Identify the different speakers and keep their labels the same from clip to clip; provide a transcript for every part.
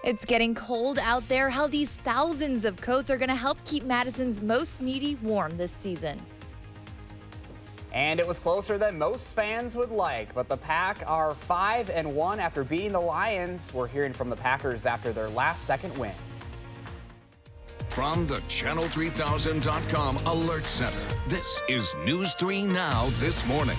Speaker 1: It's getting cold out there. How these thousands of coats are going to help keep Madison's most needy warm this season.
Speaker 2: And it was closer than most fans would like, but the Pack are 5-1 after beating the Lions. We're hearing from the Packers after their last second win.
Speaker 3: From the Channel3000.com Alert Center, this is News 3 Now this morning.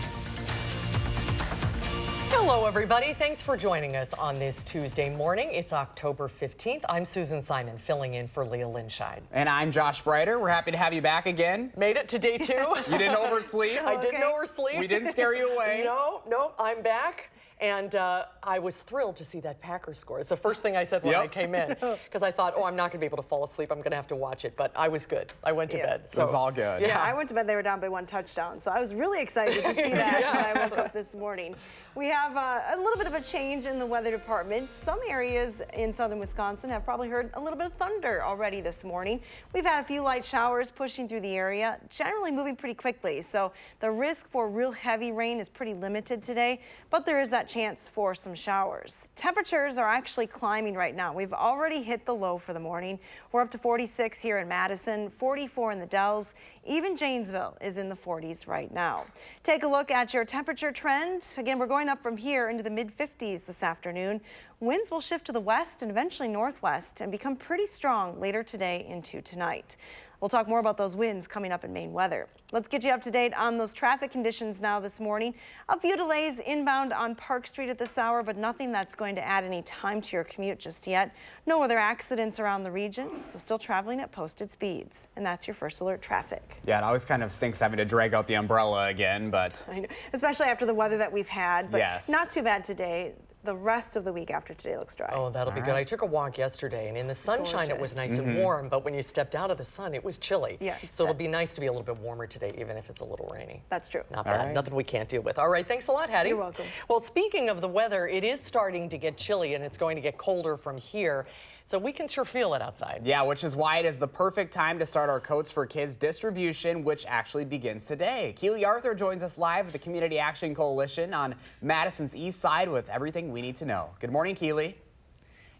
Speaker 4: Hello, everybody. Thanks for joining us on this Tuesday morning. It's October 15th. I'm Susan Simon, filling in for Leah Lynchide.
Speaker 2: And I'm Josh Breiter. We're happy to have you back again.
Speaker 4: Made it to day 2.
Speaker 2: You didn't oversleep?
Speaker 4: I didn't oversleep.
Speaker 2: We didn't scare you away.
Speaker 4: No, I'm back. And I was thrilled to see that Packers score. It's the first thing I said when I came in, because I thought, I'm not going to be able to fall asleep. I'm going to have to watch it. But I was good. I went to bed. So
Speaker 2: it was all good.
Speaker 5: Yeah, I went to bed. They were down by 1 touchdown. So I was really excited to see that when I woke up this morning. We have a little bit of a change in the weather department. Some areas in southern Wisconsin have probably heard a little bit of thunder already this morning. We've had a few light showers pushing through the area, generally moving pretty quickly. So the risk for real heavy rain is pretty limited today, but there is that chance for some showers. Temperatures are actually climbing right now. We've already hit the low for the morning. We're up to 46 here in Madison, 44 in the Dells. Even Janesville is in the 40s right now. Take a look at your temperature trend. Again, we're going up from here into the mid-50s this afternoon. Winds will shift to the west and eventually northwest and become pretty strong later today into tonight. We'll talk more about those winds coming up in Maine weather. Let's get you up to date on those traffic conditions now this morning. A few delays inbound on Park Street at this hour, but nothing that's going to add any time to your commute just yet. No other accidents around the region, so still traveling at posted speeds. And that's your first alert traffic.
Speaker 2: Yeah, it always kind of stinks having to drag out the umbrella again, but...
Speaker 5: I know, especially after the weather that we've had, but
Speaker 2: yes.
Speaker 5: Not too bad today. The rest of the week after today looks dry.
Speaker 4: Oh, that'll be good. I took a walk yesterday, and in the sunshine it was nice and warm, but when you stepped out of the sun, it was chilly.
Speaker 5: Yeah,
Speaker 4: so it'll be nice to be a little bit warmer today, even if it's a little rainy.
Speaker 5: That's true.
Speaker 4: Not bad. Nothing we can't deal with. All right, thanks a lot, Hattie.
Speaker 5: You're welcome.
Speaker 4: Well, speaking of the weather, it is starting to get chilly, and it's going to get colder from here. So we can sure feel it outside.
Speaker 2: Yeah, which is why it is the perfect time to start our Coats for Kids distribution, which actually begins today. Keely Arthur joins us live at the Community Action Coalition on Madison's East Side with everything we need to know. Good morning, Keely.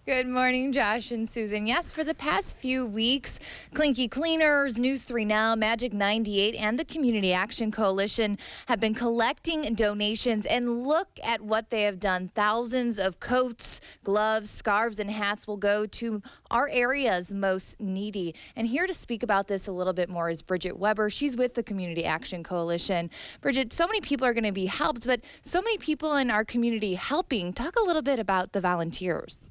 Speaker 1: Good morning, Josh and Susan. Yes, for the past few weeks, Clinky Cleaners, News 3 Now, Magic 98, and the Community Action Coalition have been collecting donations, and look at what they have done. Thousands of coats, gloves, scarves, and hats will go to our area's most needy. And here to speak about this a little bit more is Bridget Weber. She's with the Community Action Coalition. Bridget, so many people are going to be helped, but so many people in our community helping. Talk a little bit about the volunteers.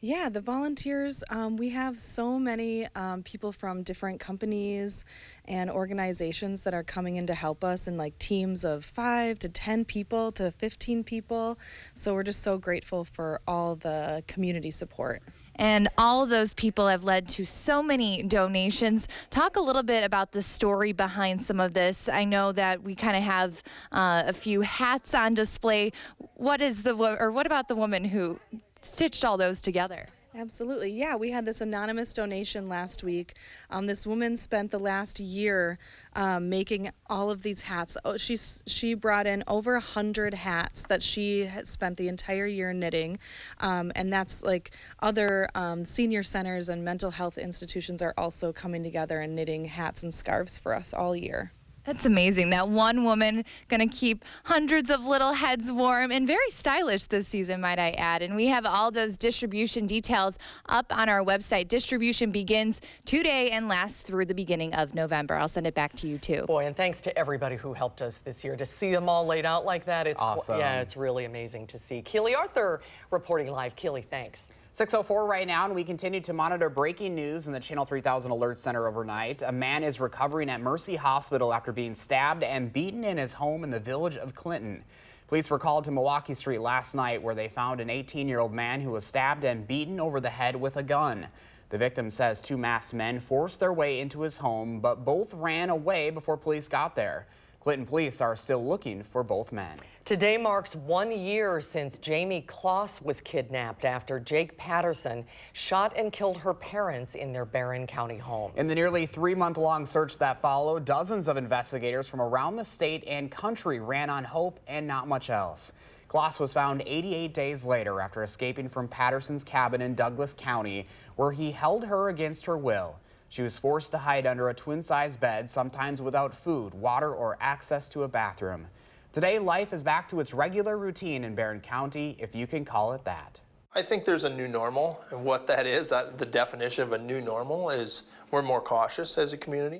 Speaker 6: Yeah, the volunteers, we have so many people from different companies and organizations that are coming in to help us in like teams of 5 to 10 people to 15 people. So we're just so grateful for all the community support.
Speaker 1: And all of those people have led to so many donations. Talk a little bit about the story behind some of this. I know that we kind of have a few hats on display. What about the woman who stitched all those together?
Speaker 6: Absolutely. Yeah, we had this anonymous donation last week. This woman spent the last year making all of these hats. Oh, she brought in over 100 hats that she had spent the entire year knitting. And that's like other senior centers and mental health institutions are also coming together and knitting hats and scarves for us all year.
Speaker 1: That's amazing. That one woman going to keep hundreds of little heads warm and very stylish this season, might I add. And we have all those distribution details up on our website. Distribution begins today and lasts through the beginning of November. I'll send it back to you, too.
Speaker 4: Boy, and thanks to everybody who helped us this year. To see them all laid out like that, it's
Speaker 2: awesome.
Speaker 4: Yeah, it's really amazing to see. Keely Arthur reporting live. Keely, thanks.
Speaker 2: 6:04 right now, and we continue to monitor breaking news in the Channel 3000 Alert Center overnight. A man is recovering at Mercy Hospital after being stabbed and beaten in his home in the village of Clinton. Police were called to Milwaukee Street last night, where they found an 18-year-old man who was stabbed and beaten over the head with a gun. The victim says 2 masked men forced their way into his home, but both ran away before police got there. Clinton police are still looking for both men.
Speaker 4: Today marks 1 year since Jamie Kloss was kidnapped after Jake Patterson shot and killed her parents in their Barron County home.
Speaker 2: In the nearly 3-month-long search that followed, dozens of investigators from around the state and country ran on hope and not much else. Kloss was found 88 days later after escaping from Patterson's cabin in Douglas County, where he held her against her will. She was forced to hide under a twin-size bed, sometimes without food, water, or access to a bathroom. Today, life is back to its regular routine in Barron County, if you can call it that.
Speaker 7: I think there's a new normal, and what that is, the definition of a new normal is we're more cautious as a community.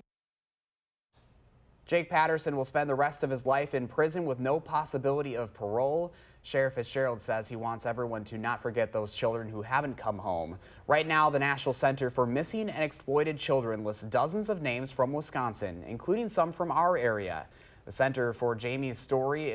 Speaker 2: Jake Patterson will spend the rest of his life in prison with no possibility of parole. Sheriff Fitzgerald says he wants everyone to not forget those children who haven't come home. Right now, the National Center for Missing and Exploited Children lists dozens of names from Wisconsin, including some from our area. The Center for Jamie's Story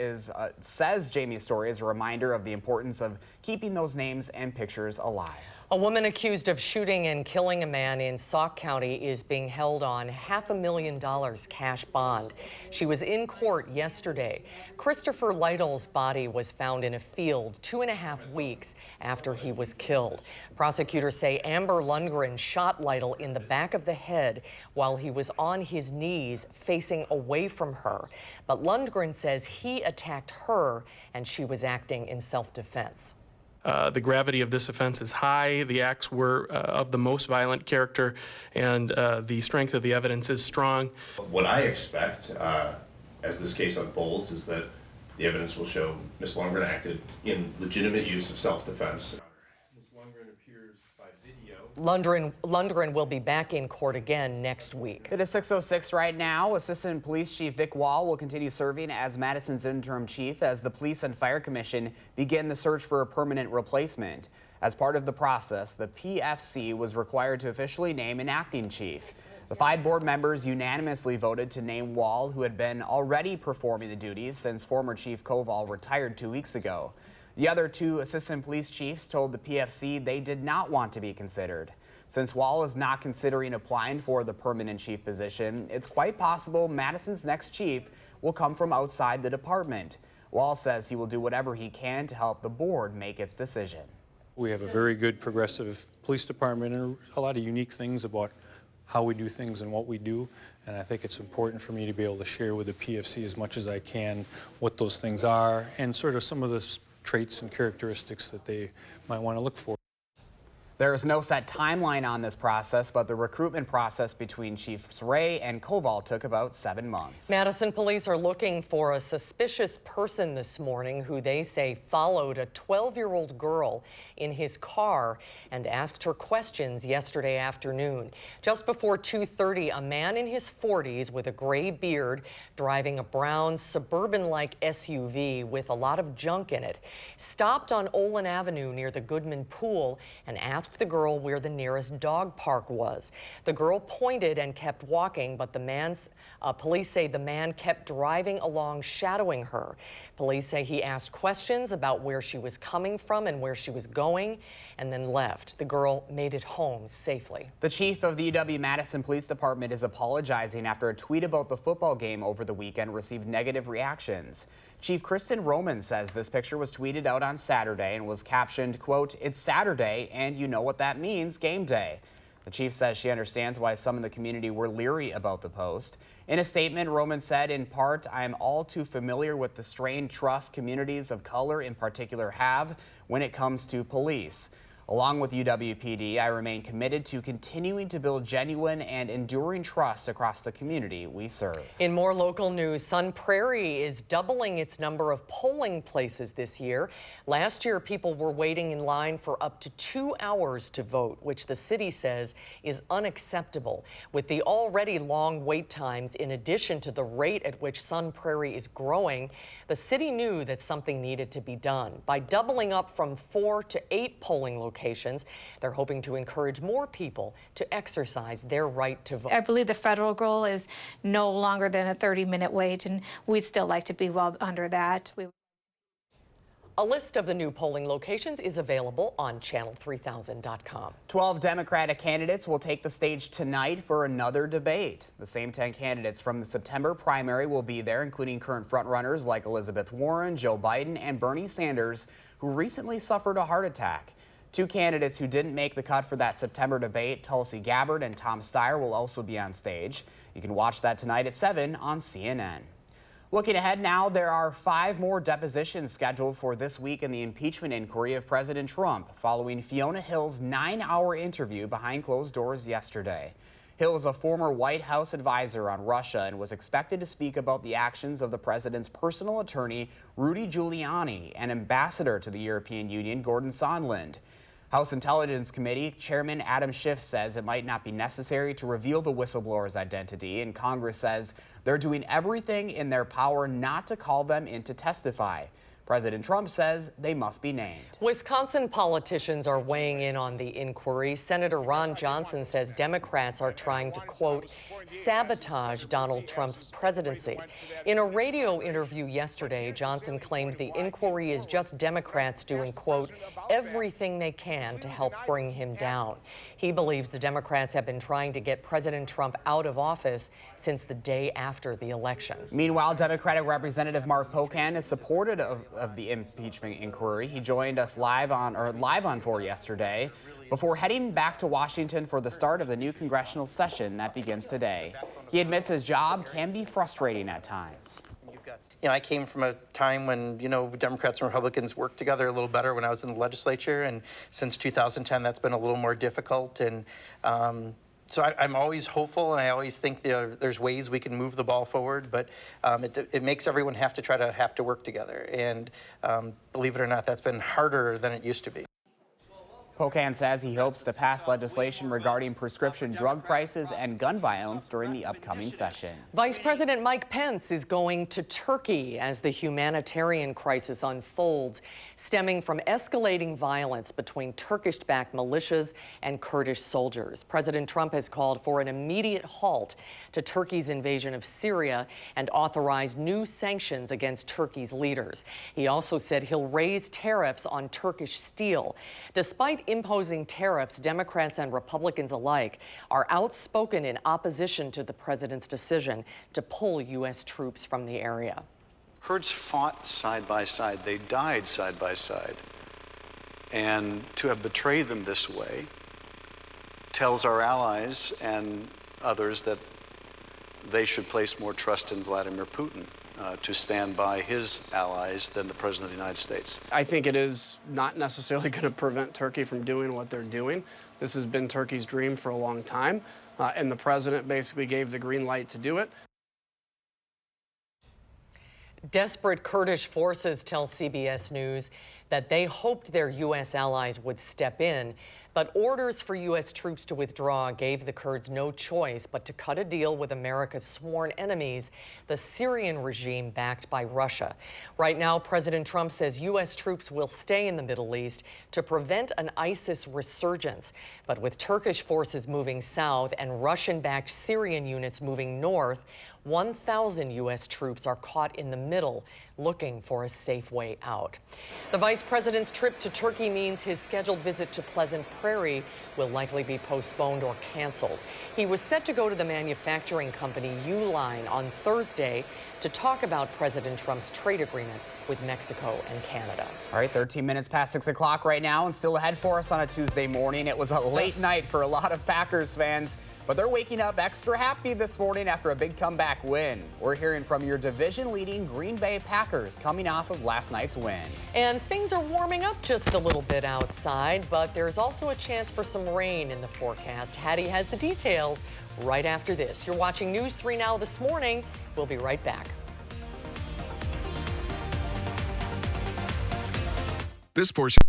Speaker 2: says Jamie's story is a reminder of the importance of keeping those names and pictures alive.
Speaker 4: A woman accused of shooting and killing a man in Sauk County is being held on $500,000 cash bond. She was in court yesterday. Christopher Lytle's body was found in a field 2.5 weeks after he was killed. Prosecutors say Amber Lundgren shot Lytle in the back of the head while he was on his knees facing away from her. But Lundgren says he attacked her and she was acting in self-defense.
Speaker 8: The gravity of this offense is high. The acts were of the most violent character, and the strength of the evidence is strong.
Speaker 9: What I expect as this case unfolds is that the evidence will show Ms. Lundgren acted in legitimate use of self-defense. Ms. Lundgren appears by video.
Speaker 4: Lundgren will be back in court again next week.
Speaker 2: It is 6:06 right now. Assistant Police Chief Vic Wall will continue serving as Madison's interim chief as the Police and Fire Commission begin the search for a permanent replacement. As part of the process, the PFC was required to officially name an acting chief. The 5 board members unanimously voted to name Wall, who had been already performing the duties since former Chief Koval retired 2 weeks ago. The other 2 assistant police chiefs told the PFC they did not want to be considered. Since Wall is not considering applying for the permanent chief position, it's quite possible Madison's next chief will come from outside the department. Wall says he will do whatever he can to help the board make its decision.
Speaker 10: We have a very good progressive police department and a lot of unique things about how we do things and what we do, and I think it's important for me to be able to share with the PFC as much as I can what those things are and sort of some of the traits and characteristics that they might want to look for.
Speaker 2: There is no set timeline on this process, but the recruitment process between Chiefs Ray and Koval took about 7 months.
Speaker 4: Madison police are looking for a suspicious person this morning who they say followed a 12-year-old girl in his car and asked her questions yesterday afternoon. Just before 2:30, a man in his 40s with a gray beard driving a brown suburban-like SUV with a lot of junk in it stopped on Olin Avenue near the Goodman Pool and asked the girl where the nearest dog park was. The girl pointed and kept walking, but police say the man kept driving along, shadowing her. Police say he asked questions about where she was coming from and where she was going, and then left. The girl made it home safely.
Speaker 2: The chief of the UW-Madison Police Department is apologizing after a tweet about the football game over the weekend received negative reactions. Chief Kristen Roman says this picture was tweeted out on Saturday and was captioned, quote, "It's Saturday and you know what that means, game day." The chief says she understands why some in the community were leery about the post. In a statement, Roman said, in part, "I am all too familiar with the strained trust communities of color in particular have when it comes to police. Along with UWPD, I remain committed to continuing to build genuine and enduring trust across the community we serve."
Speaker 4: In more local news, Prairie is doubling its number of polling places this year. Last year, people were waiting in line for up to 2 hours to vote, which the city says is unacceptable. With the already long wait times, in addition to the rate at which Prairie is growing, the city knew that something needed to be done. By doubling up from 4 to 8 polling locations, they're hoping to encourage more people to exercise their right to vote.
Speaker 11: I believe the federal goal is no longer than a 30-minute wait, and we'd still like to be well under that.
Speaker 4: A list of the new polling locations is available on channel3000.com.
Speaker 2: 12 Democratic candidates will take the stage tonight for another debate. The same 10 candidates from the September primary will be there, including current frontrunners like Elizabeth Warren, Joe Biden, and Bernie Sanders, who recently suffered a heart attack. 2 candidates who didn't make the cut for that September debate, Tulsi Gabbard and Tom Steyer, will also be on stage. You can watch that tonight at 7 on CNN. Looking ahead now, there are 5 more depositions scheduled for this week in the impeachment inquiry of President Trump, following Fiona Hill's 9-hour interview behind closed doors yesterday. Hill is a former White House advisor on Russia and was expected to speak about the actions of the president's personal attorney, Rudy Giuliani, and ambassador to the European Union, Gordon Sondland. House Intelligence Committee Chairman Adam Schiff says it might not be necessary to reveal the whistleblower's identity, and Congress says they're doing everything in their power not to call them in to testify. President Trump says they must be named.
Speaker 4: Wisconsin politicians are weighing in on the inquiry. Senator Ron Johnson says Democrats are trying to, quote, sabotage Donald Trump's presidency. In a radio interview yesterday, Johnson claimed the inquiry is just Democrats doing, quote, everything they can to help bring him down. He believes the Democrats have been trying to get President Trump out of office since the day after the election.
Speaker 2: Meanwhile, Democratic Representative Mark Pocan is supportive of the impeachment inquiry. He joined us live on 4 yesterday before heading back to Washington for the start of the new congressional session that begins today. He admits his job can be frustrating at times.
Speaker 12: You know, I came from a time when, Democrats and Republicans worked together a little better when I was in the legislature, and since 2010 that's been a little more difficult. And so I'm always hopeful, and I always think there's ways we can move the ball forward, but it makes everyone have to work together. And believe it or not, that's been harder than it used to be.
Speaker 2: Pocan says he hopes to pass legislation regarding prescription drug prices and gun violence during the upcoming session.
Speaker 4: Vice President Mike Pence is going to Turkey as the humanitarian crisis unfolds, stemming from escalating violence between Turkish-backed militias and Kurdish soldiers. President Trump has called for an immediate halt to Turkey's invasion of Syria and authorized new sanctions against Turkey's leaders. He also said he'll raise tariffs on Turkish steel. Despite imposing tariffs, Democrats and Republicans alike are outspoken in opposition to the president's decision to pull U.S. troops from the area.
Speaker 13: Kurds fought side by side. They died side by side. And to have betrayed them this way tells our allies and others that they should place more trust in Vladimir Putin to stand by his allies than the President of the United States.
Speaker 14: I think it is not necessarily going to prevent Turkey from doing what they're doing. This has been Turkey's dream for a long time, and the president basically gave the green light to do it.
Speaker 4: Desperate Kurdish forces tell CBS News that they hoped their U.S. allies would step in, but orders for U.S. troops to withdraw gave the Kurds no choice but to cut a deal with America's sworn enemies, the Syrian regime backed by Russia. Right now, President Trump says U.S. troops will stay in the Middle East to prevent an ISIS resurgence. But with Turkish forces moving south and Russian-backed Syrian units moving north, 1,000 U.S. troops are caught in the middle, looking for a safe way out. The vice president's trip to Turkey means his scheduled visit to Pleasant Prairie will likely be postponed or canceled. He was set to go to the manufacturing company Uline on Thursday to talk about President Trump's trade agreement with Mexico and Canada.
Speaker 2: All right, 13 minutes past 6 o'clock right now, and still ahead for us on a Tuesday morning. It was a late night for a lot of Packers fans, but they're waking up extra happy this morning after a big comeback win. We're hearing from your division-leading Green Bay Packers coming off of last night's win.
Speaker 4: And things are warming up just a little bit outside, but there's also a chance for some rain in the forecast. Hattie has the details right after this. You're watching News 3 Now this morning. We'll be right back.
Speaker 3: This portion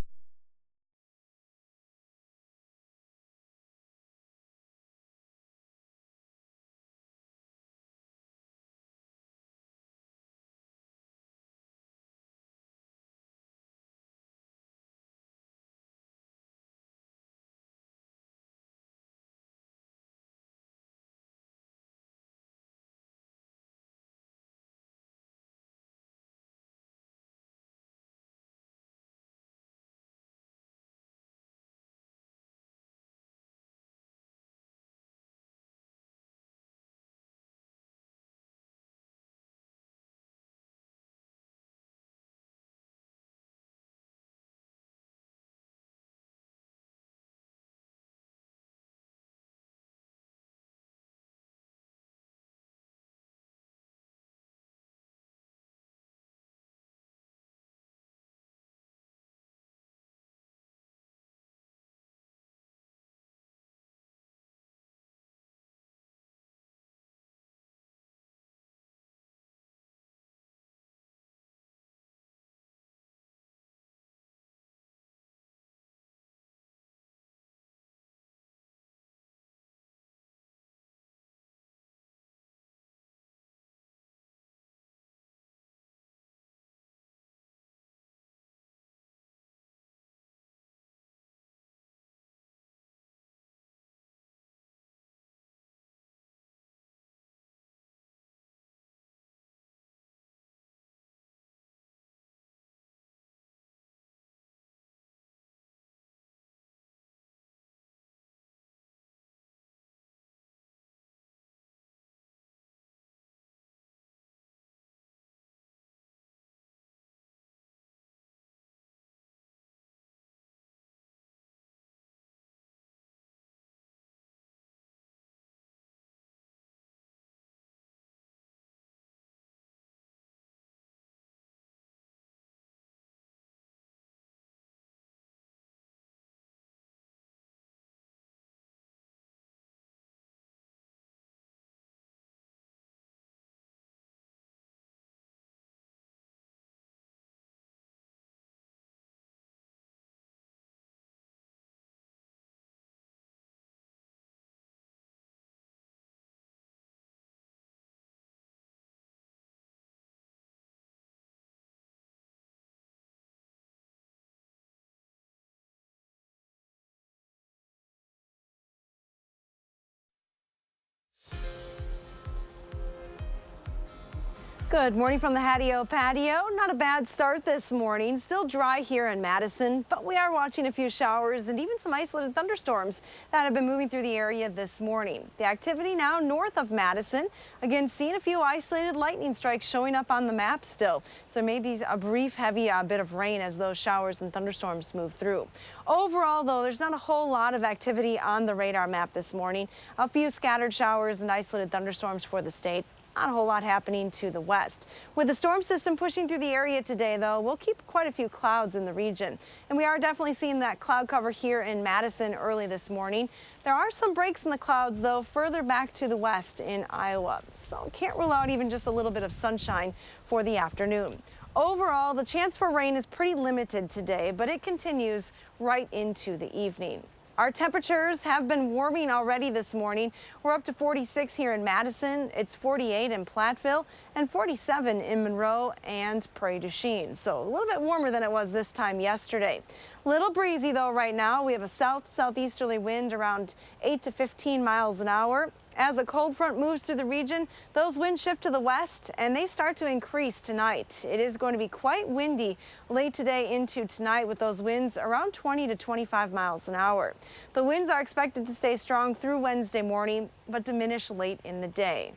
Speaker 5: Good morning from the Hattie-O patio. Not a bad start this morning. Still dry here in Madison, but we are watching a few showers and even some isolated thunderstorms that have been moving through the area this morning. The activity now north of Madison. Again, seeing a few isolated lightning strikes showing up on the map still. So there may be a brief heavy bit of rain as those showers and thunderstorms move through. Overall, though, there's not a whole lot of activity on the radar map this morning. A few scattered showers and isolated thunderstorms for the state. Not a whole lot happening to the west. With the storm system pushing through the area today, though, we'll keep quite a few clouds in the region. And we are definitely seeing that cloud cover here in Madison early this morning. There are some breaks in the clouds, though, further back to the west in Iowa. So can't rule out even just a little bit of sunshine for the afternoon. Overall, the chance for rain is pretty limited today, but it continues right into the evening. Our temperatures have been warming already this morning. We're up to 46 here in Madison. It's 48 in Platteville and 47 in Monroe and Prairie du Chien. So a little bit warmer than it was this time yesterday. Little breezy though right now. We have a southeasterly wind around 8 to 15 miles an hour. As a cold front moves through the region, those winds shift to the west and they start to increase tonight. It is going to be quite windy late today into tonight with those winds around 20 to 25 miles an hour. The winds are expected to stay strong through Wednesday morning, but diminish late in the day.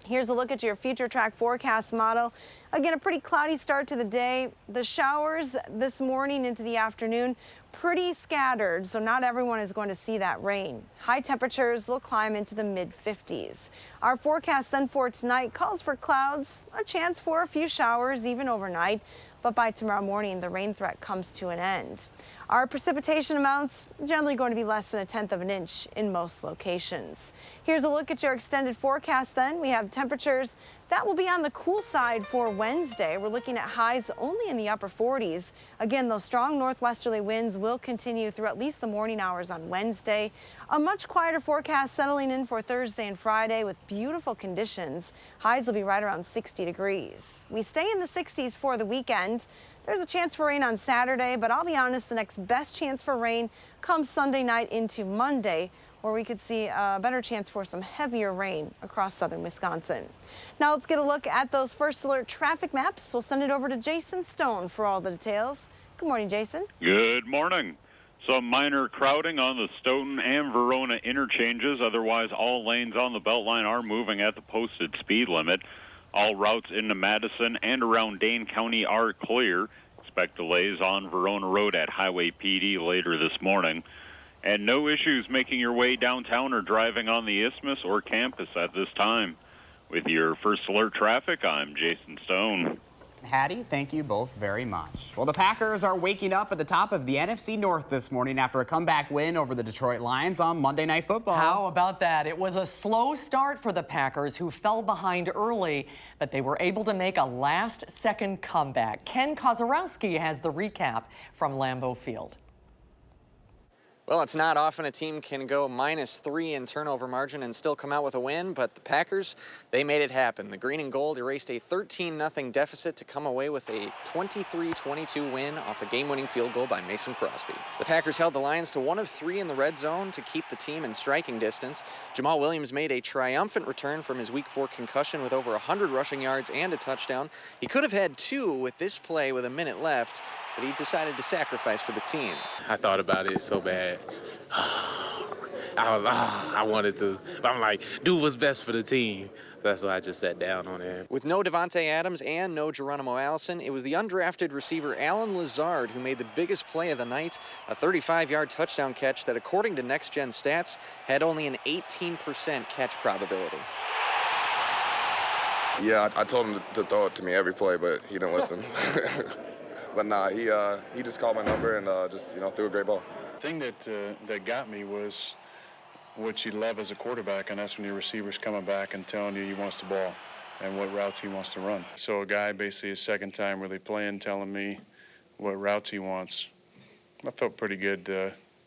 Speaker 5: Here's a look at your future track forecast model. Again, a pretty cloudy start to the day. The showers this morning into the afternoon, pretty scattered, so not everyone is going to see that rain. High temperatures will climb into the mid-50s. Our forecast then for tonight calls for clouds, a chance for a few showers even overnight, but by tomorrow morning the rain threat comes to an end. Our precipitation amounts generally going to be less than 1/10 of an inch in most locations. Here's a look at your extended forecast then. We have temperatures that will be on the cool side for Wednesday. We're looking at highs only in the upper 40s. Again, those strong northwesterly winds will continue through at least the morning hours on Wednesday. A much quieter forecast settling in for Thursday and Friday with beautiful conditions. Highs will be right around 60 degrees. We stay in the 60s for the weekend. There's a chance for rain on Saturday, but I'll be honest, the next best chance for rain comes Sunday night into Monday, where we could see a better chance for some heavier rain across southern Wisconsin. Now let's get a look at those first alert traffic maps. We'll send it over to Jason Stone for all the details. Good morning, Jason.
Speaker 15: Good morning. Some minor crowding on the Stoughton and Verona interchanges. Otherwise, all lanes on the Beltline are moving at the posted speed limit. All routes into Madison and around Dane County are clear. Expect delays on Verona Road at Highway PD later this morning. And no issues making your way downtown or driving on the Isthmus or campus at this time. With your first alert traffic, I'm Jason Stone.
Speaker 2: Hattie, thank you both very much. Well, the Packers are waking up at the top of the NFC North this morning after a comeback win over the Detroit Lions on Monday Night Football.
Speaker 4: How about that? It was a slow start for the Packers, who fell behind early, but they were able to make a last-second comeback. Ken Kozarowski has the recap from Lambeau Field.
Speaker 16: Well, it's not often a team can go -3 in turnover margin and still come out with a win, but the Packers, they made it happen. The green and gold erased a 13-0 deficit to come away with a 23-22 win off a game-winning field goal by Mason Crosby. The Packers held the Lions to 1 of 3 in the red zone to keep the team in striking distance. Jamal Williams made a triumphant return from his Week 4 concussion with over 100 rushing yards and a touchdown. He could have had 2 with this play with a minute left, but he decided to sacrifice for the team.
Speaker 17: I thought about it so bad. I wanted to. But I'm like, do what's best for the team. That's why I just sat down on it.
Speaker 16: With no Devontae Adams and no Geronimo Allison, it was the undrafted receiver Alan Lazard who made the biggest play of the night, a 35-yard touchdown catch that, according to Next Gen Stats, had only an 18% catch probability.
Speaker 18: Yeah, I told him to throw it to me every play, but he didn't listen. But nah, he just called my number and just threw a great ball.
Speaker 19: The thing that got me was what you love as a quarterback, and that's when your receiver's coming back and telling you he wants the ball and what routes he wants to run. So a guy basically his second time really playing telling me what routes he wants. I felt pretty good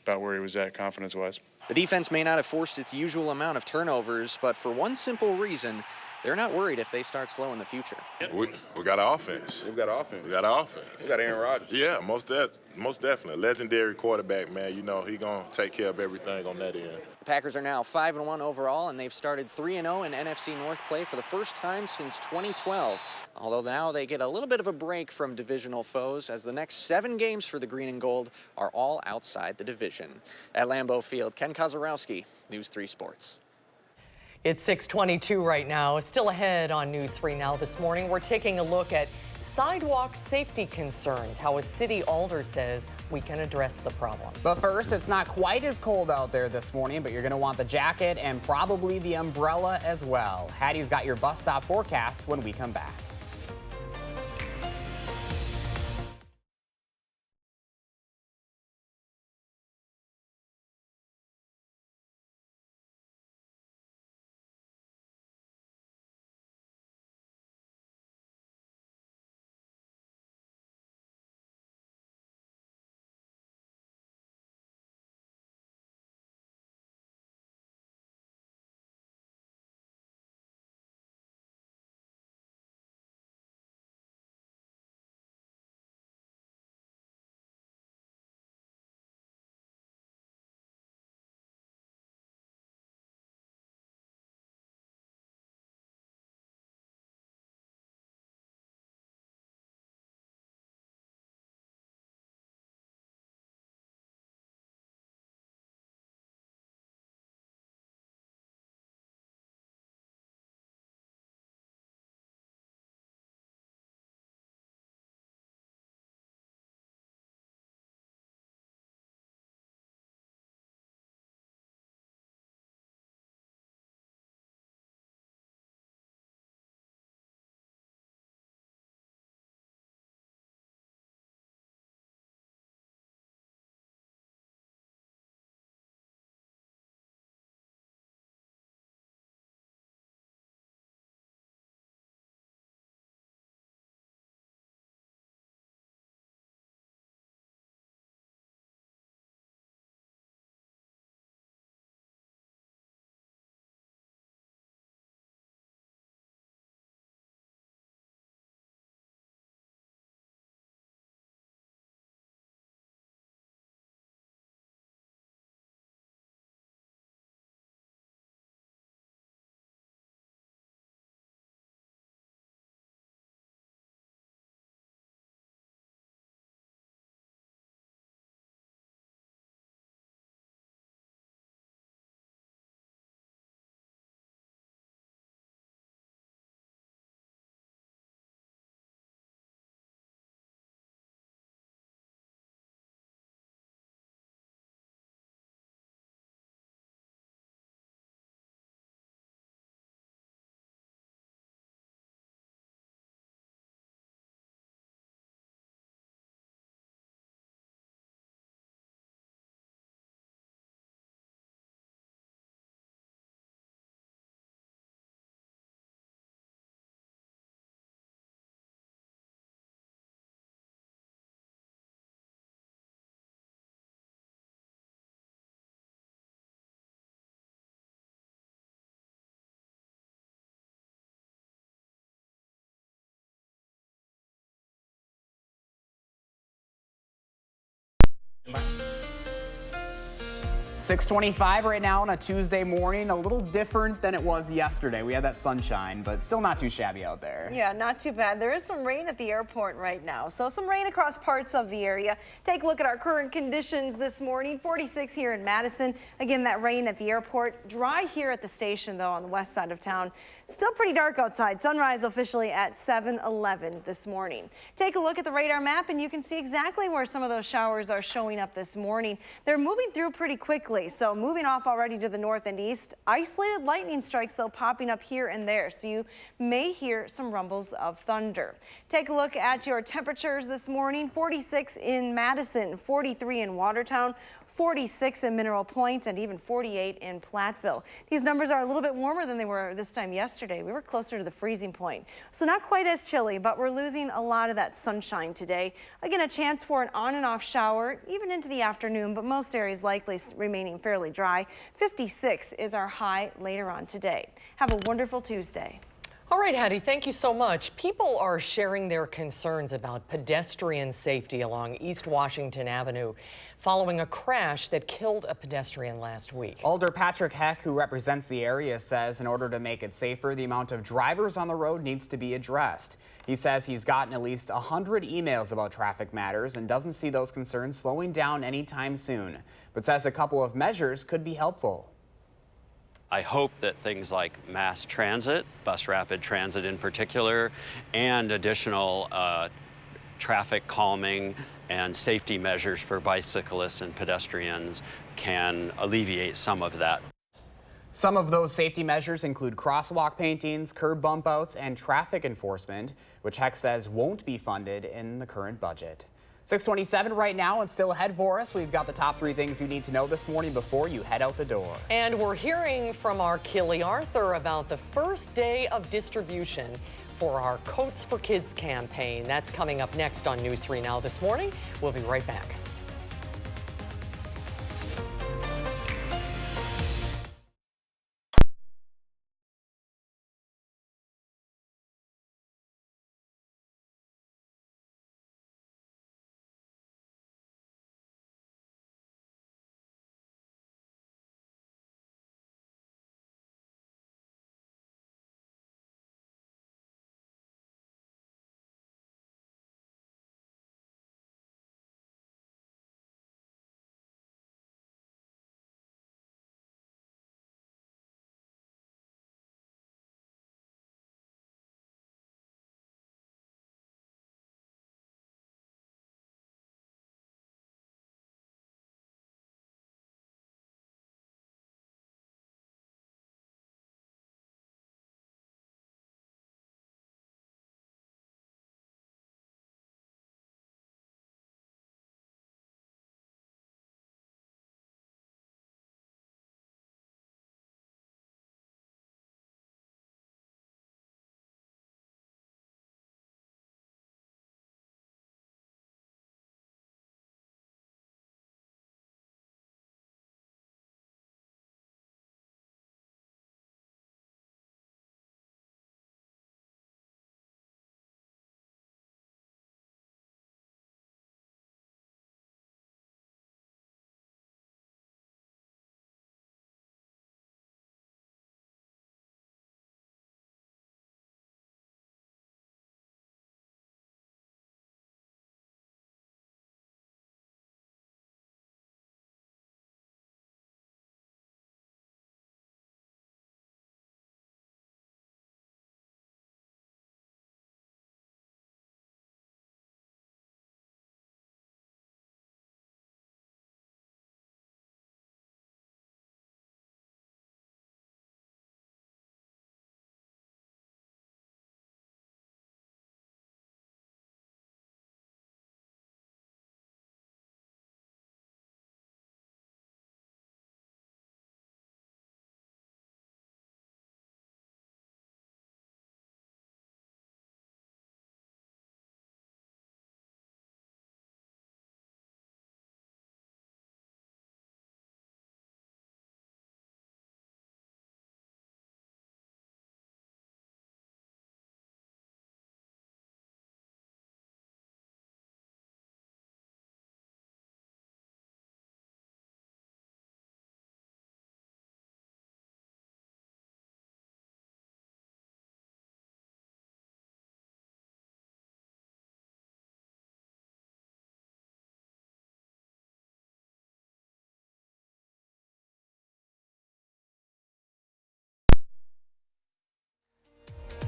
Speaker 19: about where he was at confidence-wise.
Speaker 16: The defense may not have forced its usual amount of turnovers, but for one simple reason, they're not worried if they start slow in the future.
Speaker 20: We got an offense.
Speaker 17: We've got offense.
Speaker 20: We got an offense.
Speaker 17: We got Aaron Rodgers.
Speaker 20: Yeah, most of that. Most definitely. Legendary quarterback, man. You know, he going to take care of everything on that end.
Speaker 16: The Packers are now 5-1 overall, and they've started 3-0 in NFC North play for the first time since 2012. Although now they get a little bit of a break from divisional foes, as the next 7 games for the Green and Gold are all outside the division. At Lambeau Field, Ken Kozarowski, News 3 Sports.
Speaker 4: It's 6:22 right now. Still ahead on News 3 Now this morning, we're taking a look at sidewalk safety concerns, how a city alder says we can address the problem.
Speaker 2: But first, it's not quite as cold out there this morning, but you're going to want the jacket and probably the umbrella as well. Hattie's got your bus stop forecast when we come back. Bye. 6:25 right now on a Tuesday morning, a little different than it was yesterday. We had that sunshine, but still not too shabby out there.
Speaker 5: Yeah, not too bad. There is some rain at the airport right now, so some rain across parts of the area. Take a look at our current conditions this morning. 46 here in Madison. Again, that rain at the airport. Dry here at the station, though, on the west side of town. Still pretty dark outside. Sunrise officially at 7:11 this morning. Take a look at the radar map, and you can see exactly where some of those showers are showing up this morning. They're moving through pretty quickly. So moving off already to the north and east. Isolated lightning strikes, though, popping up here and there. So you may hear some rumbles of thunder. Take a look at your temperatures this morning. 46 in Madison, 43 in Watertown, 46 in Mineral Point, and even 48 in Platteville. These numbers are a little bit warmer than they were this time yesterday. We were closer to the freezing point. So not quite as chilly, but we're losing a lot of that sunshine today. Again, a chance for an on and off shower, even into the afternoon, but most areas likely remaining fairly dry. 56 is our high later on today. Have a wonderful Tuesday.
Speaker 4: All right, Hattie, thank you so much. People are sharing their concerns about pedestrian safety along East Washington Avenue following a crash that killed a pedestrian last week.
Speaker 2: Alder Patrick Heck, who represents the area, says in order to make it safer, the amount of drivers on the road needs to be addressed. He says he's gotten at least 100 emails about traffic matters and doesn't see those concerns slowing down anytime soon, but says a couple of measures could be helpful.
Speaker 21: I hope that things like mass transit, bus rapid transit in particular, and additional traffic calming and safety measures for bicyclists and pedestrians can alleviate some of that.
Speaker 2: Some of those safety measures include crosswalk paintings, curb bump outs, and traffic enforcement, which Heck says won't be funded in the current budget. 6:27 right now, and still ahead for us. We've got the top 3 things you need to know this morning before you head out the door.
Speaker 4: And we're hearing from our Killy Arthur about the first day of distribution for our Coats for Kids campaign. That's coming up next on News 3 Now this morning. We'll be right back.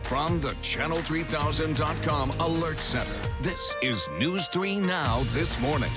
Speaker 3: From the Channel3000.com Alert Center, this is News 3 Now this morning.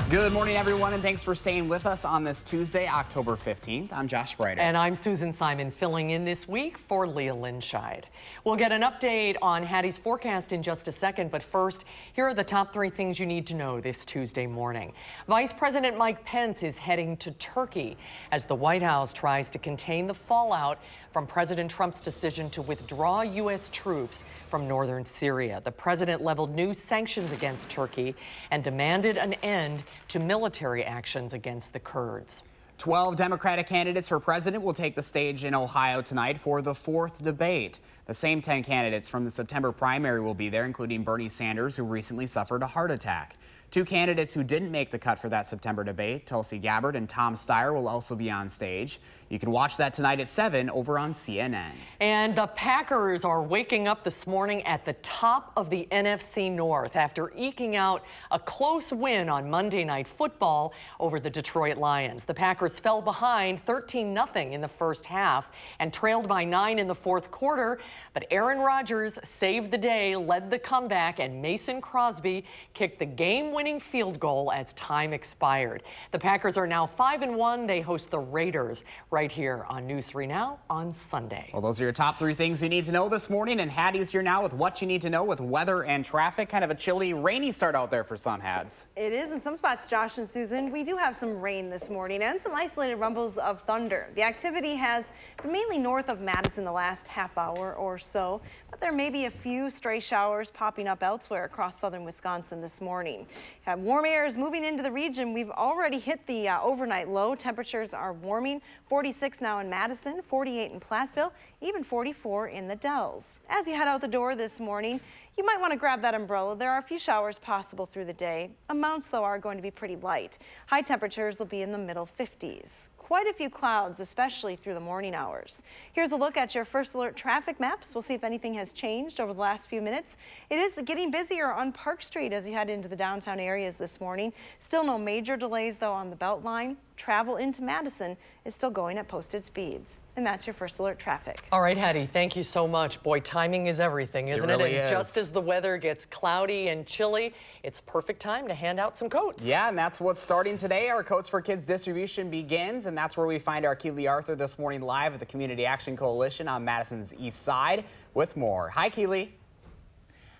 Speaker 2: Good morning, everyone, and thanks for staying with us on this Tuesday, October 15th. I'm Josh Brighter.
Speaker 4: And I'm Susan Simon, filling in this week for Leah Linscheid. We'll get an update on Hattie's forecast in just a second, but first, here are the top 3 things you need to know this Tuesday morning. Vice President Mike Pence is heading to Turkey as the White House tries to contain the fallout from President Trump's decision to withdraw U.S. troops from northern Syria. The president leveled new sanctions against Turkey and demanded an end to military actions against the Kurds.
Speaker 2: 12 Democratic candidates for president will take the stage in Ohio tonight for the 4th debate. The same 10 candidates from the September primary will be there, including Bernie Sanders, who recently suffered a heart attack. 2 candidates who didn't make the cut for that September debate, Tulsi Gabbard and Tom Steyer, will also be on stage. You can watch that tonight at 7 over on CNN.
Speaker 4: And the Packers are waking up this morning at the top of the NFC North after eking out a close win on Monday Night Football over the Detroit Lions. The Packers fell behind 13-0 in the first half and trailed by 9 in the fourth quarter. But Aaron Rodgers saved the day, led the comeback, and Mason Crosby kicked the game-winning field goal as time expired. The Packers are now 5-1. They host the Raiders right here on News 3 Now on Sunday.
Speaker 2: Well, those are your top 3 things you need to know this morning, and Hattie's here now with what you need to know with weather and traffic. Kind of a chilly, rainy start out there for some Hads.
Speaker 5: It is in some spots, Josh and Susan. We do have some rain this morning and some isolated rumbles of thunder. The activity has been mainly north of Madison the last half hour or so, but there may be a few stray showers popping up elsewhere across southern Wisconsin this morning. Warm air is moving into the region. We've already hit the overnight low. Temperatures are warming. 46 now in Madison, 48 in Platteville, even 44 in the Dells. As you head out the door this morning, you might want to grab that umbrella. There are a few showers possible through the day. Amounts, though, are going to be pretty light. High temperatures will be in the middle 50s. Quite a few clouds, especially through the morning hours. Here's a look at your first alert traffic maps. We'll see if anything has changed over the last few minutes. It is getting busier on Park Street as you head into the downtown areas this morning. Still no major delays, though, on the Beltline. Travel into Madison is still going at posted speeds. And that's your first alert traffic.
Speaker 4: All right, Hattie, thank you so much. Boy, timing is everything, isn't it?
Speaker 2: Really
Speaker 4: And
Speaker 2: is.
Speaker 4: just as the weather gets cloudy and chilly, it's perfect time to hand out some coats.
Speaker 2: Yeah, and that's what's starting today. Our Coats for Kids distribution begins, and that's where we find our Keely Arthur this morning live at the Community Action Coalition on Madison's East Side with more. Hi, Keely.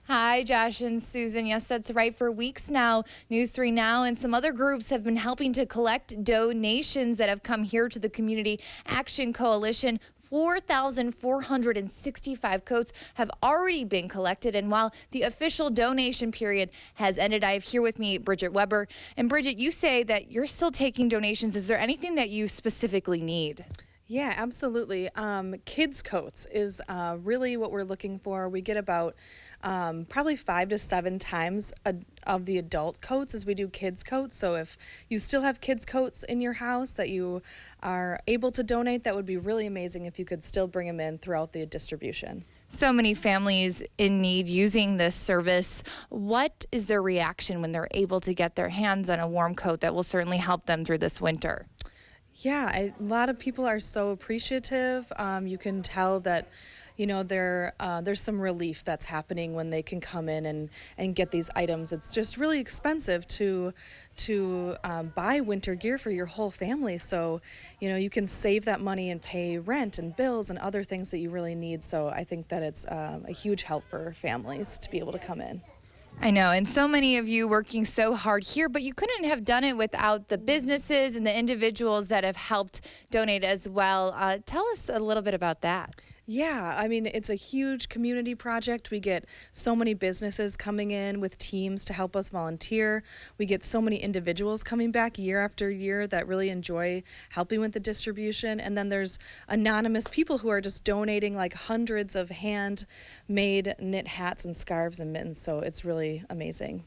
Speaker 1: Hi, Josh and Susan. Yes, that's right. For weeks now, News 3 Now and some other groups have been helping to collect donations that have come here to the Community Action Coalition. 4,465 coats have already been collected. And while the official donation period has ended, I have here with me Bridget Weber. And Bridget, you say that you're still taking donations. Is there anything that you specifically need?
Speaker 6: Yeah, absolutely. Kids coats is really what we're looking for. We get about probably 5 to 7 times of the adult coats as we do kids coats. So if you still have kids coats in your house that you are able to donate, that would be really amazing if you could still bring them in throughout the distribution.
Speaker 1: So many families in need using this service. What is their reaction when they're able to get their hands on a warm coat that will certainly help them through this winter?
Speaker 6: Yeah, a lot of people are so appreciative. You can tell that, you know, there's some relief that's happening when they can come in and get these items. It's just really expensive to buy winter gear for your whole family. So, you know, you can save that money and pay rent and bills and other things that you really need. So I think that it's a huge help for families to be able to come in.
Speaker 1: I know, and so many of you working so hard here, but you couldn't have done it without the businesses and the individuals that have helped donate as well. Tell us a little bit about that.
Speaker 6: Yeah, I mean, it's a huge community project. We get so many businesses coming in with teams to help us volunteer. We get so many individuals coming back year after year that really enjoy helping with the distribution. And then there's anonymous people who are just donating like hundreds of handmade knit hats and scarves and mittens. So it's really amazing.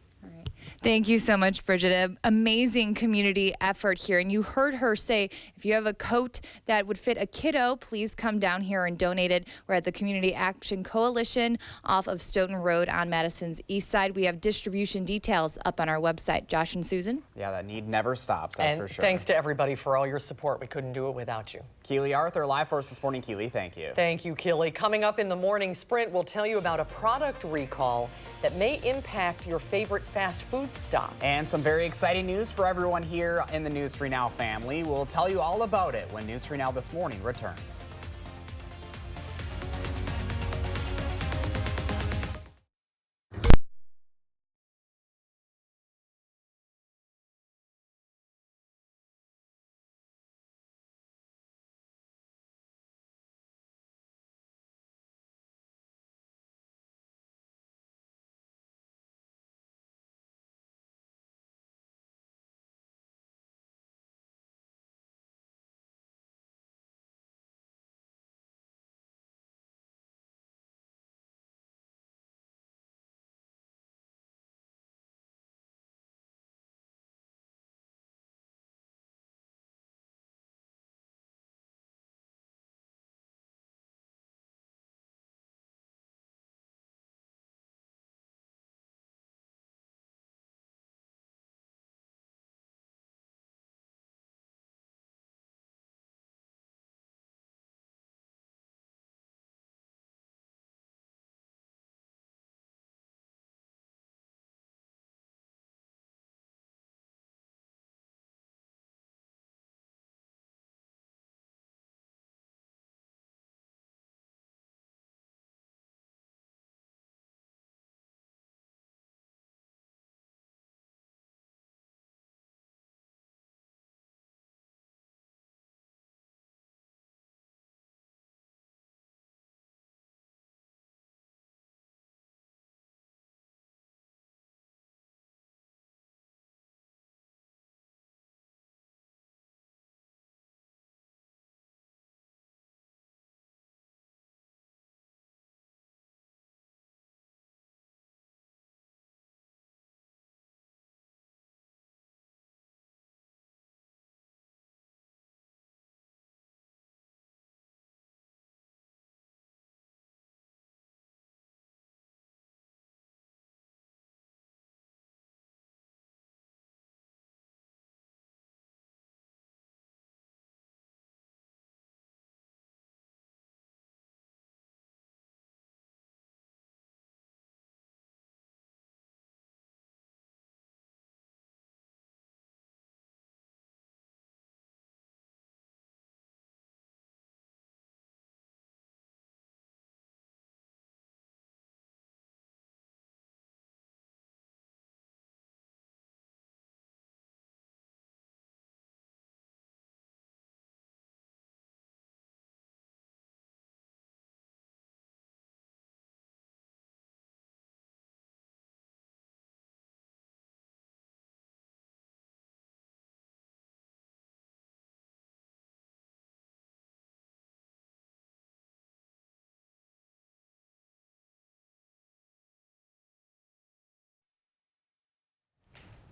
Speaker 1: Thank you so much, Bridget. An amazing community effort here. And you heard her say, if you have a coat that would fit a kiddo, please come down here and donate it. We're at the Community Action Coalition off of Stoughton Road on Madison's east side. We have distribution details up on our website. Josh and Susan?
Speaker 2: Yeah, that need never stops, that's
Speaker 4: And
Speaker 2: for sure.
Speaker 4: thanks to everybody for all your support. We couldn't do it without you.
Speaker 2: Keely Arthur, live for us this morning. Keely, thank you.
Speaker 4: Thank you, Keely. Coming up in the morning sprint, we'll tell you about a product recall that may impact your favorite fast food stop.
Speaker 2: And some very exciting news for everyone here in the News 3 Now family. We'll tell you all about it when News 3 Now This Morning returns.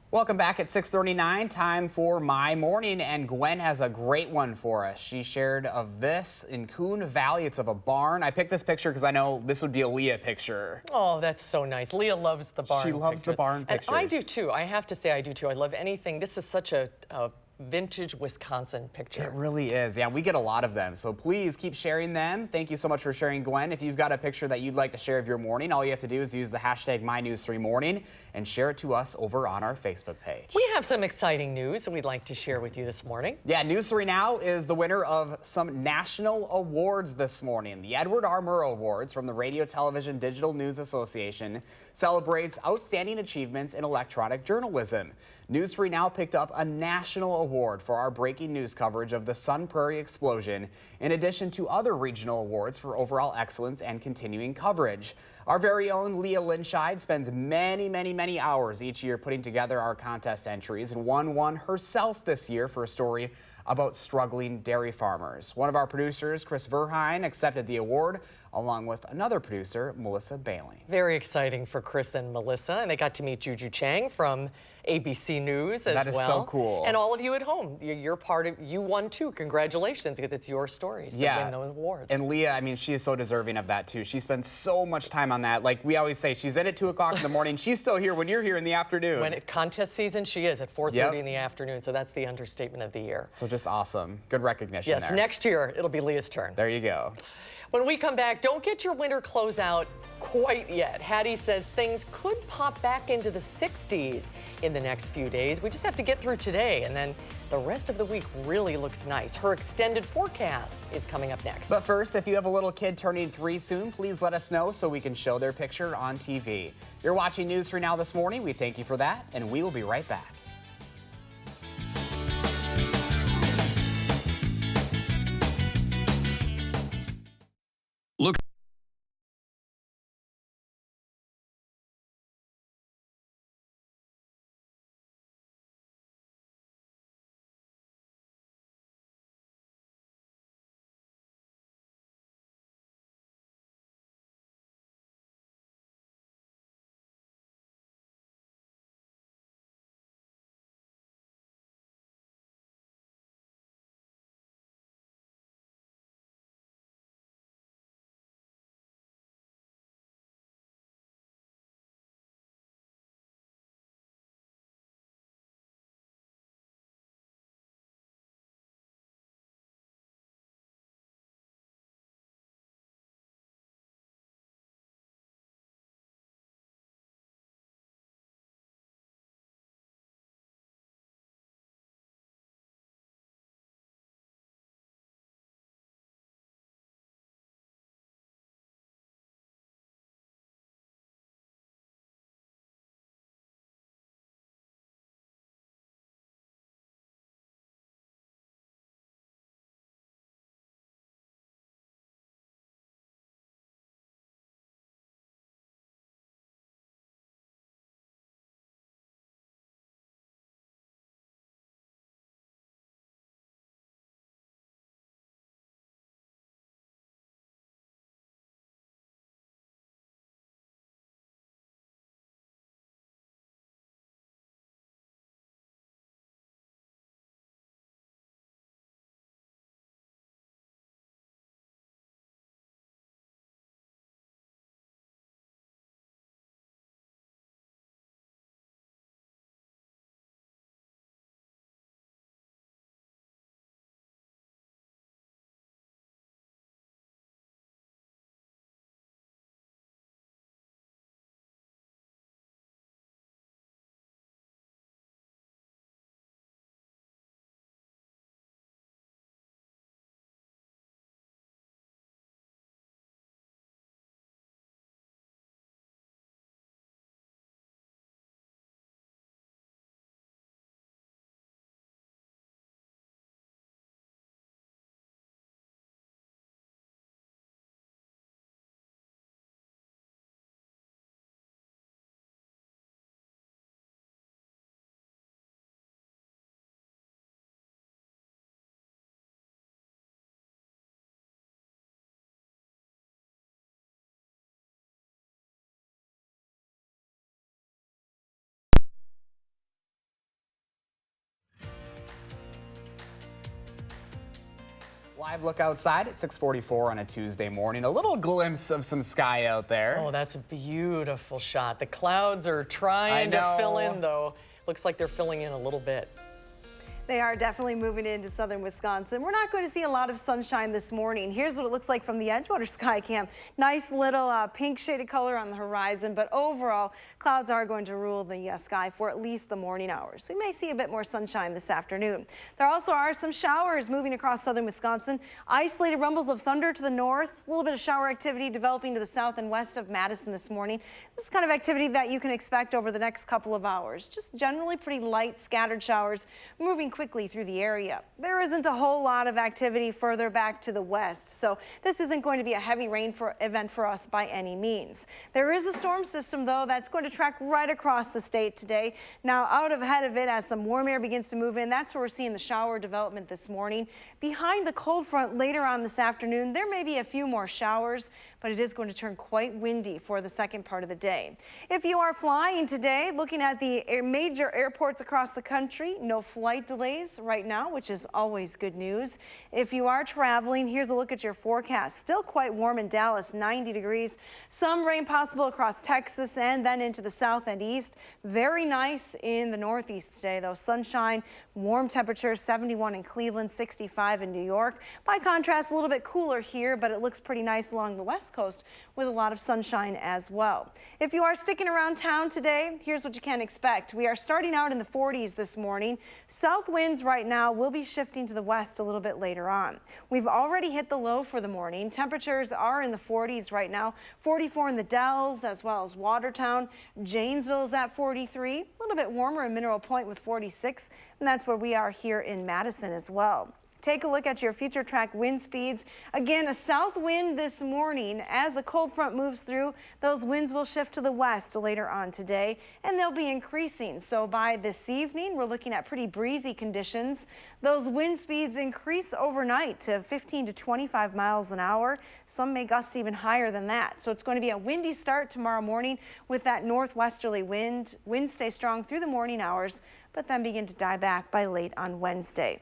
Speaker 2: Welcome back at 6:39, time for My Morning, and Gwen has a great one for us. She shared of this in Coon Valley. It's of a barn. I picked this picture because I know this would be a Leah picture.
Speaker 4: Oh, that's so nice. Leah loves the barn.
Speaker 2: She loves the barn pictures.
Speaker 4: And I do too. I have to say I do too. I love anything. This is such a vintage Wisconsin picture.
Speaker 2: It really is. Yeah, we get a lot of them. So please keep sharing them. Thank you so much for sharing, Gwen. If you've got a picture that you'd like to share of your morning, all you have to do is use the hashtag MyNews3Morning and share it to us over on our Facebook page.
Speaker 4: We have some exciting news we'd like to share with you this morning.
Speaker 2: Yeah, News 3 Now is the winner of some national awards this morning. The Edward R. Murrow Awards from the Radio Television Digital News Association celebrates outstanding achievements in electronic journalism. News 3 Now picked up a national award for our breaking news coverage of the Sun Prairie explosion, in addition to other regional awards for overall excellence and continuing coverage. Our very own Leah Linscheid spends many hours each year putting together our contest entries and won one herself this year for a story about struggling dairy farmers. One of our producers, Chris Verheyen, accepted the award along with another producer, Melissa Bailey.
Speaker 4: Very exciting for Chris and Melissa, and they got to meet Juju Chang from ABC News as well.
Speaker 2: That is so cool.
Speaker 4: And all of you at home, you're part of, you won too. Congratulations, because it's your stories that win those awards.
Speaker 2: And Leah, I mean, she is so deserving of that too. She spends so much time on that. Like we always say, she's in at 2 o'clock in the morning. She's still here when you're here in the afternoon.
Speaker 4: When it's contest season, she is at 4:30 in the afternoon. So that's the understatement of the year.
Speaker 2: So just awesome. Good recognition
Speaker 4: Yes,
Speaker 2: there.
Speaker 4: next year, it'll be Leah's turn.
Speaker 2: There you go.
Speaker 4: When we come back, don't get your winter clothes out quite yet. Hattie says things could pop back into the 60s in the next few days. We just have to get through today, and then the rest of the week really looks nice. Her extended forecast is coming up next.
Speaker 2: But first, if you have a little kid turning 3 soon, please let us know so we can show their picture on TV. You're watching News 3 Now this morning. We thank you for that, and we will be right back.
Speaker 3: Look
Speaker 2: Live look outside at 6:44 on a Tuesday morning. A little glimpse of some sky out there.
Speaker 4: Oh, that's a beautiful shot. The clouds are trying to fill in, though. Looks like they're filling in a little bit.
Speaker 5: They are definitely moving into southern Wisconsin. We're not going to see a lot of sunshine this morning. Here's what it looks like from the Edgewater sky cam. Nice little pink shaded color on the horizon, but overall, clouds are going to rule the sky for at least the morning hours. We may see a bit more sunshine this afternoon. There also are some showers moving across southern Wisconsin. Isolated rumbles of thunder to the north, a little bit of shower activity developing to the south and west of Madison this morning. This is kind of activity that you can expect over the next couple of hours. Just generally pretty light scattered showers moving quickly through the area. There isn't a whole lot of activity further back to the west, so this isn't going to be a heavy rain event for us by any means. There is a storm system, though, that's going to track right across the state today. Now, out ahead of it, as some warm air begins to move in, that's where we're seeing the shower development this morning. Behind the cold front later on this afternoon, there may be a few more showers, but it is going to turn quite windy for the second part of the day. If you are flying today, looking at the major airports across the country, no flight delays right now, which is always good news. If you are traveling, here's a look at your forecast. Still quite warm in Dallas, 90 degrees. Some rain possible across Texas and then into the south and east. Very nice in the northeast today, though. Sunshine, warm temperatures, 71 in Cleveland, 65 in New York. By contrast, a little bit cooler here, but it looks pretty nice along the west coast with a lot of sunshine as well. If you are sticking around town today, here's what you can expect. We are starting out in the 40s this morning. South winds right now will be shifting to the west a little bit later on. We've already hit the low for the morning. Temperatures are in the 40s right now, 44 in the Dells as well as Watertown. Janesville is at 43, a little bit warmer in Mineral Point with 46, and that's where we are here in Madison as well. Take a look at your future track wind speeds. Again, a south wind this morning. As a cold front moves through, those winds will shift to the west later on today, and they'll be increasing. So by this evening, we're looking at pretty breezy conditions. Those wind speeds increase overnight to 15 to 25 miles an hour. Some may gust even higher than that. So it's going to be a windy start tomorrow morning with that northwesterly wind. Winds stay strong through the morning hours, but then begin to die back by late on Wednesday.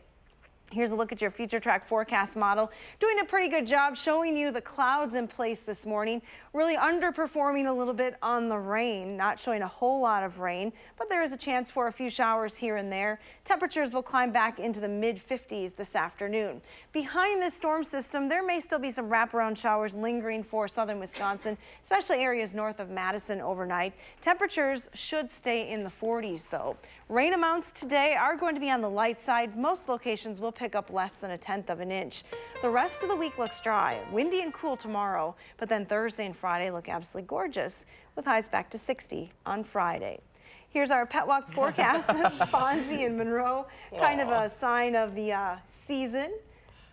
Speaker 5: Here's a look at your future track forecast model. Doing a pretty good job showing you the clouds in place this morning. Really underperforming a little bit on the rain, not showing a whole lot of rain, but there is a chance for a few showers here and there. Temperatures will climb back into the mid-50s this afternoon. Behind this storm system, there may still be some wraparound showers lingering for southern Wisconsin, especially areas north of Madison overnight. Temperatures should stay in the 40s, though. Rain amounts today are going to be on the light side. Most locations will pick up less than 1/10 of an inch. The rest of the week looks dry, windy and cool tomorrow, but then Thursday and Friday look absolutely gorgeous with highs back to 60 on Friday. Here's our Petwalk forecast. This is Fonzie and Monroe, kind of a sign of the season.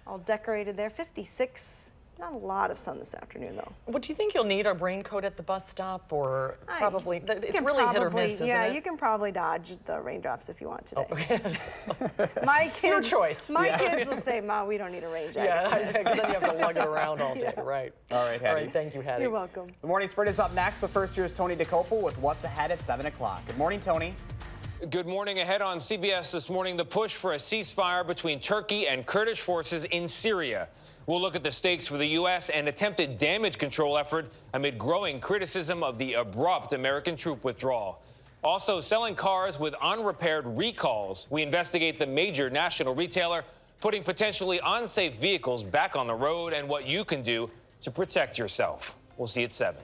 Speaker 5: All decorated there, 56. Not a lot of sun this afternoon, though.
Speaker 4: What do you think you'll need a raincoat at the bus stop, or probably? It's really hit or miss, isn't it?
Speaker 5: Yeah, you can probably dodge the raindrops if you want today.
Speaker 4: Oh.
Speaker 5: My kids,
Speaker 4: your choice.
Speaker 5: My kids will say, "Ma, we don't need a rain jacket."
Speaker 4: Yeah, because then you have to lug it around all day, right?
Speaker 2: All right, Hattie.
Speaker 4: All right, thank you, Hattie.
Speaker 5: You're welcome.
Speaker 2: The morning spread is up next, but first here's Tony DeCopel with what's ahead at 7 o'clock. Good morning, Tony.
Speaker 7: Good morning. Ahead on CBS this morning, the push for a ceasefire between Turkey and Kurdish forces in Syria. We'll look at the stakes for the U.S. and attempted damage control effort amid growing criticism of the abrupt American troop withdrawal. Also, selling cars with unrepaired recalls. We investigate the major national retailer putting potentially unsafe vehicles back on the road and what you can do to protect yourself. We'll see you at 7.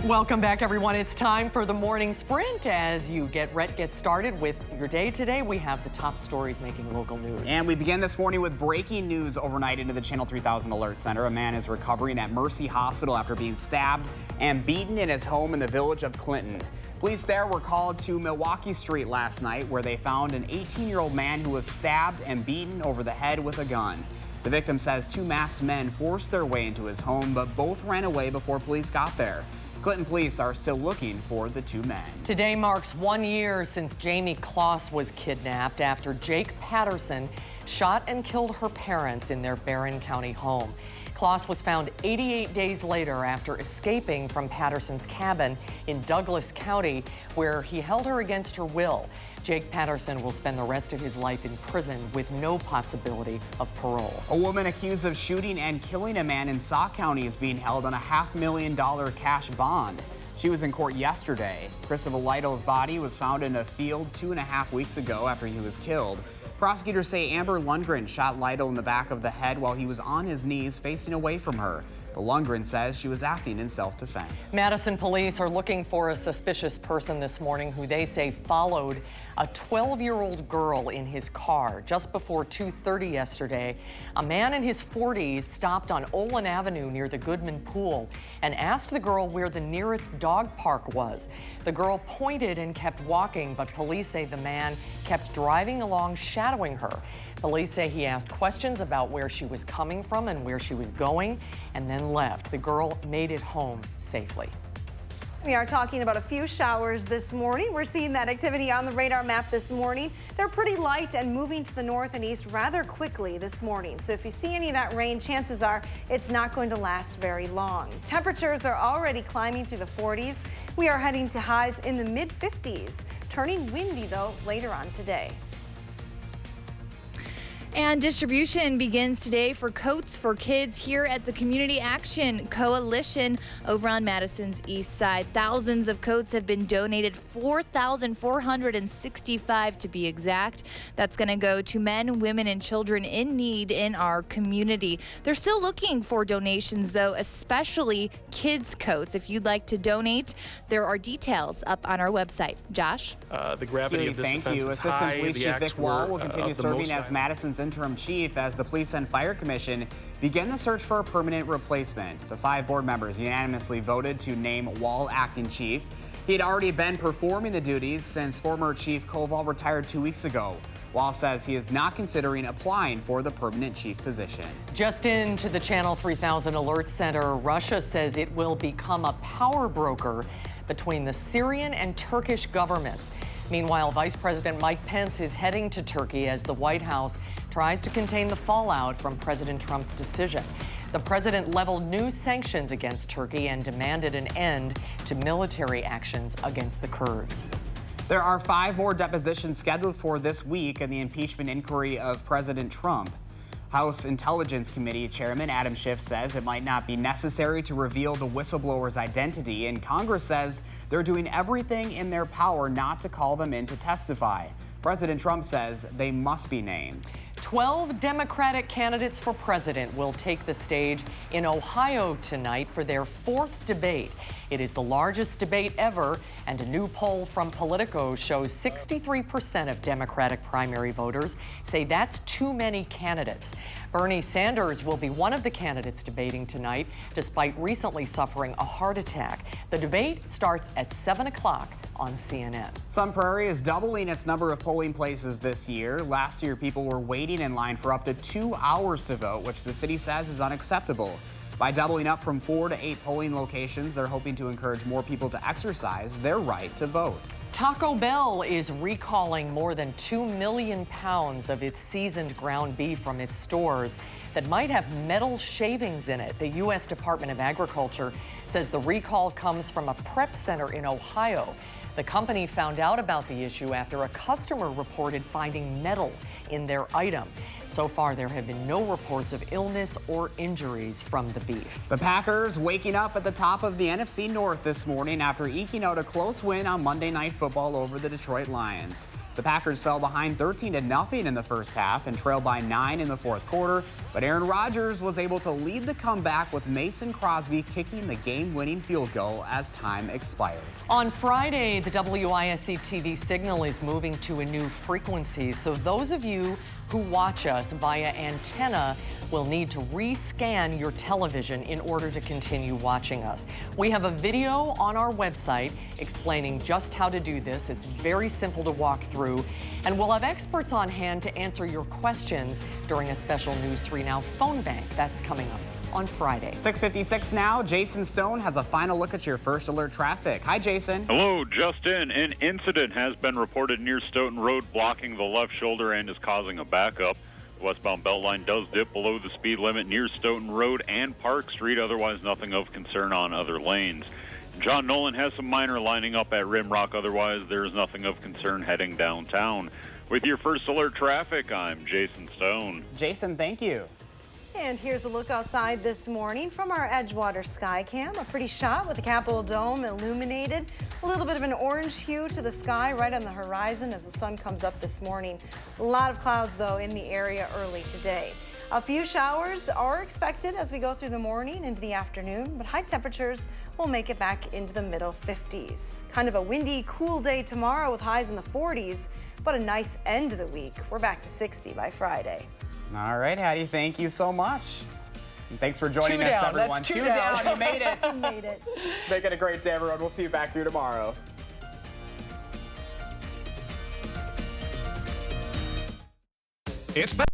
Speaker 4: Welcome back, everyone. It's time for the morning sprint. As you get started with your day today, we have the top stories making local news.
Speaker 2: And we begin this morning with breaking news overnight into the Channel 3000 Alert Center. A man is recovering at Mercy Hospital after being stabbed and beaten in his home in the village of Clinton. Police there were called to Milwaukee Street last night, where they found an 18-year-old man who was stabbed and beaten over the head with a gun. The victim says two masked men forced their way into his home, but both ran away before police got there. Clinton police are still looking for the two men.
Speaker 4: Today marks 1 year since Jamie Kloss was kidnapped after Jake Patterson shot and killed her parents in their Barron County home. Kloss was found 88 days later after escaping from Patterson's cabin in Douglas County, where he held her against her will. Jake Patterson will spend the rest of his life in prison with no possibility of parole.
Speaker 2: A woman accused of shooting and killing a man in Sauk County is being held on a $500,000 cash bond. She was in court yesterday. Christopher Lytle's body was found in a field 2.5 weeks ago after he was killed. Prosecutors say Amber Lundgren shot Lytle in the back of the head while he was on his knees facing away from her. But Lundgren says she was acting in self-defense.
Speaker 4: Madison police are looking for a suspicious person this morning who they say followed a 12-year-old girl in his car. Just before 2:30 yesterday, a man in his 40s stopped on Olin Avenue near the Goodman Pool and asked the girl where the nearest dog park was. The girl pointed and kept walking, but police say the man kept driving along, shadowing her. Police say he asked questions about where she was coming from and where she was going, and then left. The girl made it home safely.
Speaker 5: We are talking about a few showers this morning. We're seeing that activity on the radar map this morning. They're pretty light and moving to the north and east rather quickly this morning. So if you see any of that rain, chances are it's not going to last very long. Temperatures are already climbing through the 40s. We are heading to highs in the mid-50s. Turning windy, though, later on today.
Speaker 1: And distribution begins today for coats for kids here at the Community Action Coalition over on Madison's east side. Thousands of coats have been donated, 4,465 to be exact. That's going to go to men, women, and children in need in our community. They're still looking for donations, though, especially kids' coats. If you'd like to donate, there are details up on our website. Josh?
Speaker 8: The gravity of this offense is high.
Speaker 2: Assistant Police Chief Vic Wall will continue serving as Madison's interim chief as the Police and Fire Commission begin the search for a permanent replacement. The 5 board members unanimously voted to name Wall acting chief. He had already been performing the duties since former Chief Koval retired 2 weeks ago. Wall says he is not considering applying for the permanent chief position.
Speaker 4: Just into the Channel 3000 Alert Center, Russia says it will become a power broker between the Syrian and Turkish governments. Meanwhile, Vice President Mike Pence is heading to Turkey as the White House tries to contain the fallout from President Trump's decision. The president leveled new sanctions against Turkey and demanded an end to military actions against the Kurds.
Speaker 2: There are 5 more depositions scheduled for this week in the impeachment inquiry of President Trump. House Intelligence Committee Chairman Adam Schiff says it might not be necessary to reveal the whistleblower's identity, and Congress says they're doing everything in their power not to call them in to testify. President Trump says they must be named.
Speaker 4: 12 Democratic candidates for president will take the stage in Ohio tonight for their 4th debate. It is the largest debate ever, and a new poll from Politico shows 63% of Democratic primary voters say that's too many candidates. Bernie Sanders will be one of the candidates debating tonight, despite recently suffering a heart attack. The debate starts at 7 o'clock on CNN.
Speaker 2: Sun Prairie is doubling its number of polling places this year. Last year, people were waiting in line for up to 2 hours to vote, which the city says is unacceptable. By doubling up from 4 to 8 polling locations, they're hoping to encourage more people to exercise their right to vote.
Speaker 4: Taco Bell is recalling more than 2 million pounds of its seasoned ground beef from its stores that might have metal shavings in it. The U.S. Department of Agriculture says the recall comes from a prep center in Ohio. The company found out about the issue after a customer reported finding metal in their item. So far, there have been no reports of illness or injuries from the beef.
Speaker 2: The Packers waking up at the top of the NFC North this morning after eking out a close win on Monday Night Football over the Detroit Lions. The Packers fell behind 13-0 in the first half and trailed by 9 in the fourth quarter, but Aaron Rodgers was able to lead the comeback with Mason Crosby kicking the game-winning field goal as time expired.
Speaker 4: On Friday, the WISC-TV signal is moving to a new frequency, so those of you who watch us via antenna will need to rescan your television in order to continue watching us. We have a video on our website explaining just how to do this. It's very simple to walk through, and we'll have experts on hand to answer your questions during a special News 3 Now phone bank. That's coming up on Friday.
Speaker 2: 6:56 now. Jason Stone has a final look at your first alert traffic. Hi, Jason.
Speaker 15: Hello, Justin. An incident has been reported near Stoughton Road, blocking the left shoulder and is causing a backup. The westbound Beltline does dip below the speed limit near Stoughton Road and Park Street. Otherwise, nothing of concern on other lanes. John Nolan has some minor lining up at Rimrock. Otherwise, there's nothing of concern heading downtown. With your first alert traffic, I'm Jason Stone.
Speaker 2: Jason, thank you.
Speaker 5: And here's a look outside this morning from our Edgewater Skycam. A pretty shot with the Capitol Dome illuminated. A little bit of an orange hue to the sky right on the horizon as the sun comes up this morning. A lot of clouds, though, in the area early today. A few showers are expected as we go through the morning into the afternoon, but high temperatures will make it back into the middle 50s. Kind of a windy, cool day tomorrow with highs in the 40s, but a nice end of the week. We're back to 60 by Friday.
Speaker 2: All right, Hattie, thank you so much. And thanks for joining us, everyone.
Speaker 4: That's two down.
Speaker 2: You made it.
Speaker 5: You made it.
Speaker 2: Make it a great day, everyone. We'll see you back here tomorrow.
Speaker 3: It's back.